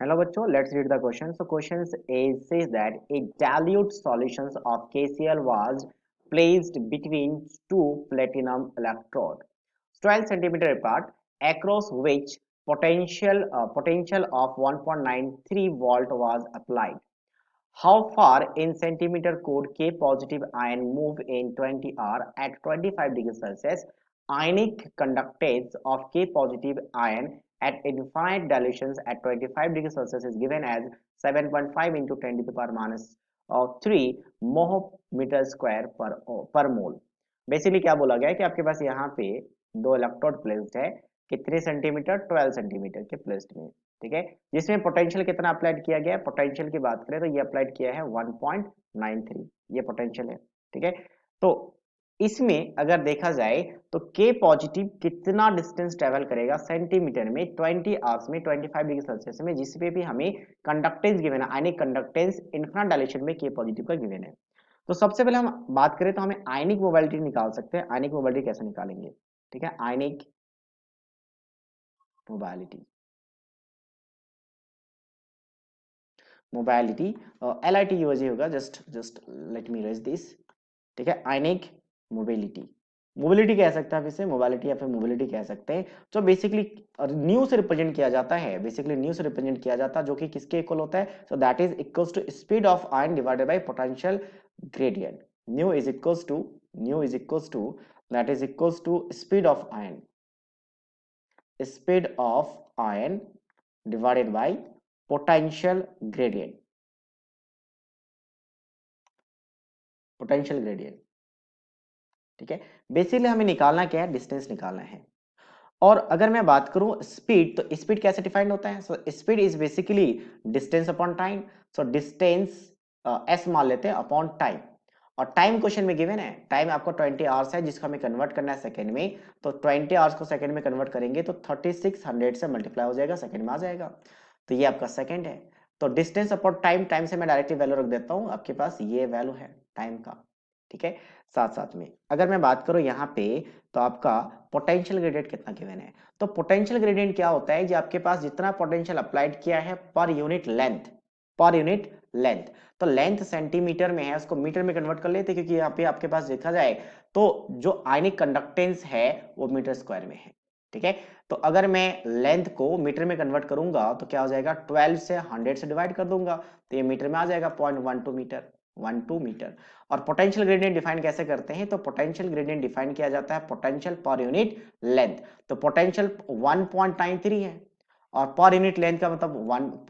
Hello bachcho, let's read the question. So question says that a dilute solutions of KCl was placed between two platinum electrodes 12 centimeter apart, across which potential of 1.93 volt was applied. How far in centimeter could K positive ion move in 20 hour at 25 degrees Celsius? Ionic conductance of K positive ion at infinite dilutions at 25 degrees Celsius is given as 7.5 into 10 to the power minus 3 मोह metre square पर मोल. Basically क्या बोला गया है कि आपके पास यहाँ पे दो इलेक्ट्रोड प्लेस्ड है, कितने सेंटीमीटर, 12 सेंटीमीटर के प्लेस्ड में, ठीक है, जिसमें पोटेंशियल कितना अप्लाइड किया गया है. पोटेंशियल की बात करें तो ये अप्लाइड किया है 1.93, ये पोटेंशियल है, ठीक है. तो इसमें अगर देखा जाए तो के पॉजिटिव कितना डिस्टेंस ट्रेवल करेगा सेंटीमीटर में 20 आवर्स में 25 डिग्री सेल्सियस में, जिसपे भी हमें कंडक्टेंस गिवन है, आयनिक कंडक्टेंस इन्फिनिट डायलेशन में के पॉजिटिव का गिवन है. तो सबसे पहले हम बात करें तो हमें आयनिक मोबिलिटी निकाल सकते हैं. आयनिक मोबिलिटी कैसे निकालेंगे, ठीक है, ionic mobility mobility LIT use होगा, just let me raise this, ठीक है. आयनिक मोबिलिटी, मोबिलिटी कह सकते हैं आप इसे, मोबिलिटी या फिर मोबिलिटी कह सकते हैं. जो बेसिकली न्यू से रिप्रेजेंट किया जाता है, बेसिकली न्यू से रिप्रेजेंट किया जाता है, जो कि किसके इक्वल होता है. So that is equals to speed of ion divided by potential gradient. Mu is equals to that is equals to speed of ion divided by potential gradient, ठीक है. बेसिकली हमें निकालना क्या है, डिस्टेंस निकालना है. और अगर मैं बात करूं स्पीड, तो स्पीड कैसे डिफाइंड होता है. So speed is basically distance upon time. So distance S मान लेते हैं अपॉन टाइम, और टाइम क्वेश्चन में गिवन है. टाइम आपको 20 आवर्स है, जिसको हमें कन्वर्ट करना है सेकंड में. तो 20 आवर्स को सेकंड में कन्वर्ट करेंगे तो 3600 से मल्टीप्लाई हो जाएगा, सेकंड में आ जाएगा. तो ये आपका सेकंड है. तो डिस्टेंस अपॉन टाइम, टाइम से मैं डायरेक्टली वैल्यू रख देता हूं, आपके पास ये वैल्यू है टाइम का, ठीक है. साथ साथ में अगर मैं बात करूं यहाँ पे, तो आपका पोटेंशियल ग्रेडियंट कितना गिवन है. तो पोटेंशियल ग्रेडियंट क्या होता है, जो आपके पास जितना पोटेंशियल अप्लाइड किया है पर यूनिट लेंथ, तो लेंथ सेंटीमीटर में है, उसको मीटर में कन्वर्ट कर लेते, क्योंकि यहाँ पे आपके पास देखा जाए तो जो आयनिक कंडक्टेंस है वो मीटर स्क्वायर में है, ठीक है. तो अगर मैं लेंथ को मीटर में कन्वर्ट करूंगा तो क्या हो जाएगा, 12 से 100 से डिवाइड कर दूंगा तो ये मीटर में आ जाएगा 0.12 मीटर. और पोटेंशियल ग्रेडियंट डिफाइन कैसे करते हैं, तो पोटेंशियल ग्रेडियंट डिफाइन किया जाता है पोटेंशियल पर यूनिट लेंथ. तो पोटेंशियल 1.93 है और पर यूनिट लेंथ का मतलब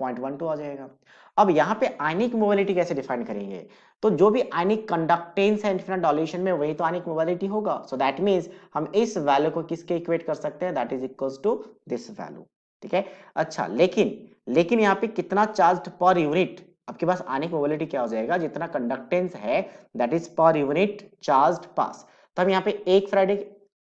1.12 आ जाएगा. अब यहाँ पे आयनिक मोबिलिटी कैसे डिफाइन करेंगे, तो जो भी आयनिक कंडक्टेंस है इन्फिनिट डायलेशन में, वही तो आयनिक मोबिलिटी होगा. सो दैट मींस हम इस वैल्यू को किसके इक्वेट कर सकते हैं, that is equals to this value, ठीक है. अच्छा, लेकिन यहाँ पे कितना चार्ज पर यूनिट, आपके पास आयनिक मोबिलिटी क्या हो जाएगा, जितना कंडक्टेंस है that is per unit charge pass. तो हम यहाँ पे एक फ्राइडे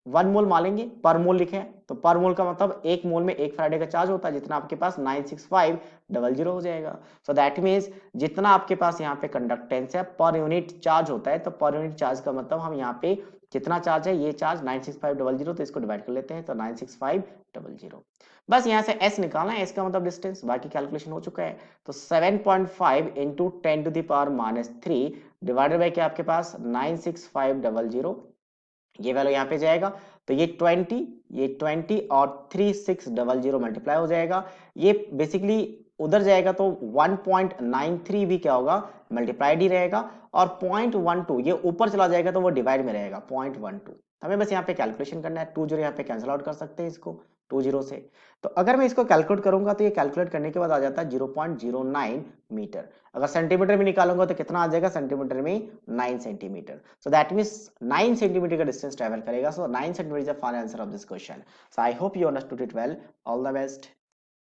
1 मोल मानेंगे, पर मोल लिखे हैं, तो पर मोल का मतलब एक मोल में एक फ्राइडे का चार्ज होता है, जितना आपके पास 96500 हो जाएगा. सो दैट मीन्स जितना आपके पास यहाँ पे कंडक्टेंस है पर यूनिट चार्ज होता है, तो पर यूनिट चार्ज का मतलब हम यहाँ पे कितना चार्ज है, ये चार्ज 96500, तो इसको डिवाइड कर लेते हैं तो 96500. बस यहाँ से एस निकालना है, एस का मतलब डिस्टेंस, बाकी कैलकुलेशन हो चुका है. तो 7.5 into 10 to the power minus 3 divided by क्या आपके पास 96500, ये वैल्यू यहाँ पे जाएगा. तो ये 20 और 3600 मल्टीप्लाई हो जाएगा. ये बेसिकली उधर जाएगा तो 1.93 भी क्या होगा, मल्टीप्लाइड ही रहेगा. और 0.12 ये ऊपर चला जाएगा तो वो डिवाइड में रहेगा 0.12. हमें बस यहाँ पे कैलकुलेशन करना है, 20 यहाँ पे कैंसिल आउट कर सकते हैं इसको 20 से. तो अगर मैं इसको कैलकुलेट करूंगा तो ये कैलकुलेट करने के बाद आ जाता है 0.09 मीटर. अगर सेंटीमीटर में निकालूंगा तो कितना आ जाएगा, सेंटीमीटर में 9 centimetre. So that means 9 centimetre का डिस्टेंस ट्रेवल करेगा. सो 9 centimetre is the final answer of this question. So I hope you understood it well. All the best.